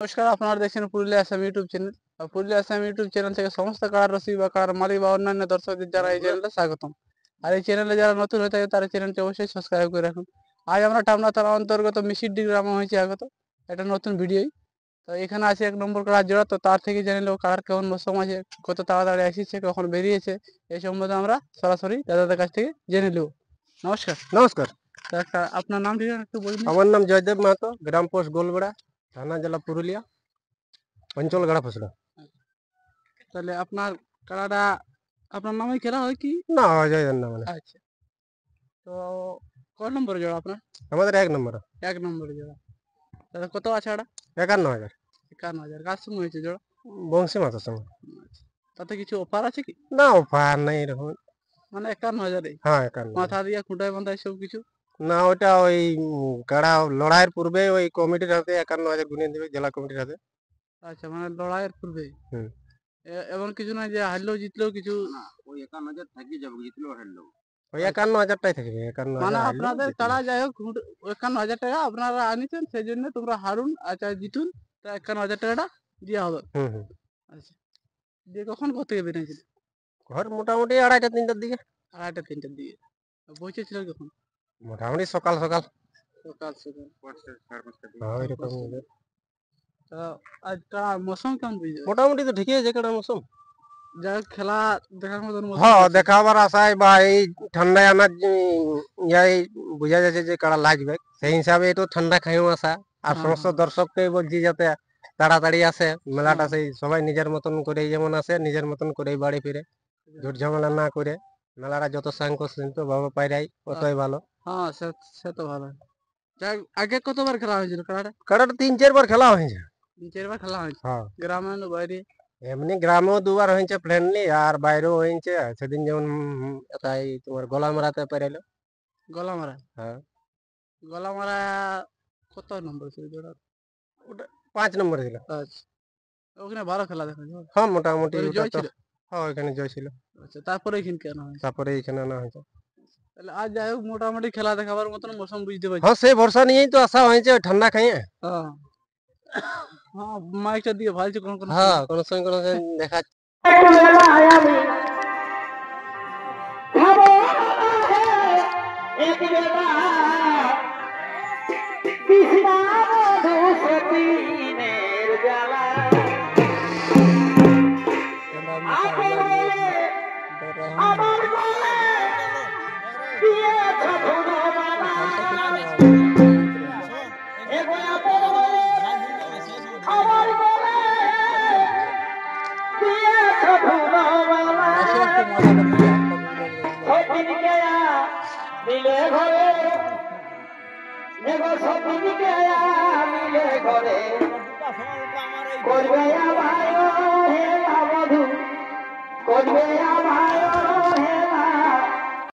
নমস্কার, আপনারা দেখছেন পুরুলিয়া আসাম ইউটিউব চ্যানেল। আর পুরুলিয়া আসাম ইউটিউব চ্যানেল থেকে সমস্ত কাড়ার রসিক বা কাড়ার মালিক বা অন্যান্য দর্শকদের যারা এই চ্যানেলটা স্বাগতম। আর এই চ্যানেলে যারা নতুন হয়ে থাকে তারা চ্যানেলটি অবশ্যই সাবস্ক্রাইব করে রাখুন। আজ আমরা টামনা থানা অন্তর্গত মিসিডি গ্রামে হয়েছে আগত একটা নতুন ভিডিওই। তো এখানে আছে 1 নম্বর কাড়ার জোড়া। তো তার থেকে জেনে নেবো কাড়ার কেমন মৌসুম আছে, কত তাড়াতাড়ি আসছে, কখন বেরিয়েছে, এই সম্বন্ধে আমরা সরাসরি দাদাদের কাছ থেকে জেনে নেব। নমস্কার। নমস্কার। আপনার নাম ঠিকানা একটু বলুন। আমার নাম জয়দেব মাহাতো, গ্রাম পোস্ট গোলবেড়া, থানা জেলা পুরুলিয়া, অঞ্চল গাড়া ফসলা। তাহলে আপনার কাড়াটা আপনার নামে খেলা হয় কি? না জয়দেব না মানে আচ্ছা, তো কয় নম্বরে জোড়া আপনার? আমাদের 1 নম্বর 1 নম্বরে জোড়া। তাহলে কত আছে ওটা? 51,000 51,000। কার সঙ্গে হয়েছে জোড়া? বংশী মাতার সঙ্গে। আচ্ছা, তাতে কিছু অফার আছে কি? না অফার নাই এরকম। মানে 51,000 হ্যাঁ 51,000। মাথা দিয়া খুঁটায় বাঁধায় সব কিছু? না ওইটা ওই গাড়া লড়াইয়ের পূর্বে ওই কমিটির হাতে 51,000 গুনিয়ে দেবে, জেলা কমিটির হাতে। আচ্ছা, মানে লড়াইয়ের পূর্বে হুম। এমন কিছু নাই যে হারলেও জিতলেও কিছু? ওই 51,000 থাকি যাবে, জিতলেও হারলেও। ওই 51,000টাই থাকবে, 51,000 মানে হারলেও আপনাদের জিতলেও। কাড়া যাই হোক 51,000 টাকা আপনারা আনিছেন, সেই জন্য তোমরা হারুন আচ্ছা জিতুন, তা 51,000 টাকাটা দেওয়া হবে। হুম হুম। আচ্ছা, দিয়ে কখন থেকে বেরিয়েছিল? ঘর মোটামুটি 2:30-3টার দিকে। 2:30-3টার দিকে। পৌঁছেছিল কখন? মোটামুটি সকাল সকাল। সকাল সকাল। 5টা, 5:30টার দিকে। হ্যাঁ এরকম। তা আজটা মৌসুম কেমন বুঝতে? মোটামুটি তো ঠিকই আছে কাড়া মৌসুম। যাই হোক খেলা দেখার মতন মৌসুম হ্যাঁ আছে। দেখাবার আশায় বা এই ঠান্ডায় আনার ইয়াই বোঝা যাচ্ছে যে কারা লাগবে, সেই হিসাবে একটু ঠান্ডা খাইও আসা। আর হ্যাঁ, সমস্ত হ্যাঁ। দর্শককে বলছি যাতে তাড়াতাড়ি আসে মেলাটা, হ্যাঁ। সেই সবাই নিজের মতন করে যেমন আসে নিজের মতন করেই বাড়ি ফিরে, ঝুট ঝামেলা না করে মেলাটা যত শান্ত ভাবে পাইরাই অতই ভালো। হ্যাঁ, সে তো ভালো। যাই হোক, আগে কতবার খেলা হয়েছিল খেলাটা? কারাটা 3-4 বার খেলা হয়েছে। 3-4 বার খেলা হয়েছে। হ্যাঁ গ্রামে না বাইরে? এমনি গ্রামেও 2 বার হয়েছে ফ্রেন্ডলি, আর বাইরেও হয়েছে সেদিন যেমন তাই তোমার গলা মারাতে পারাইলো। গলামারা? হ্যাঁ গলামারা কত নম্বর ছিল জোড়া? ওটা 5 নম্বরে ছিল। আচ্ছা, ওখানে ভালো খেলা দেখা যায়। হ্যাঁ মোটামুটি ওখানে ওটা জয় তো। ছিল? হ্যাঁ ওইখানে জয় ছিল। আচ্ছা, তারপরে এখানে কেন হয়েছে? তারপরে এইখানে আনা হয়েছে। তাহলে আজ যাই হোক মোটামুটি খেলা দেখাবার মতন মৌসুম বুঝতে পারছি। হ্যাঁ সেই ভরসা নিয়েই তো আসা হয়েছে, ওই ঠান্ডা খাইয়ে। হ্যাঁ, হ্যাঁ, মাইকটা দিয়ে ভালছে কোন কোন হ্যাঁ সময়। কোনো সময় কোনো সময় দেখা। করবে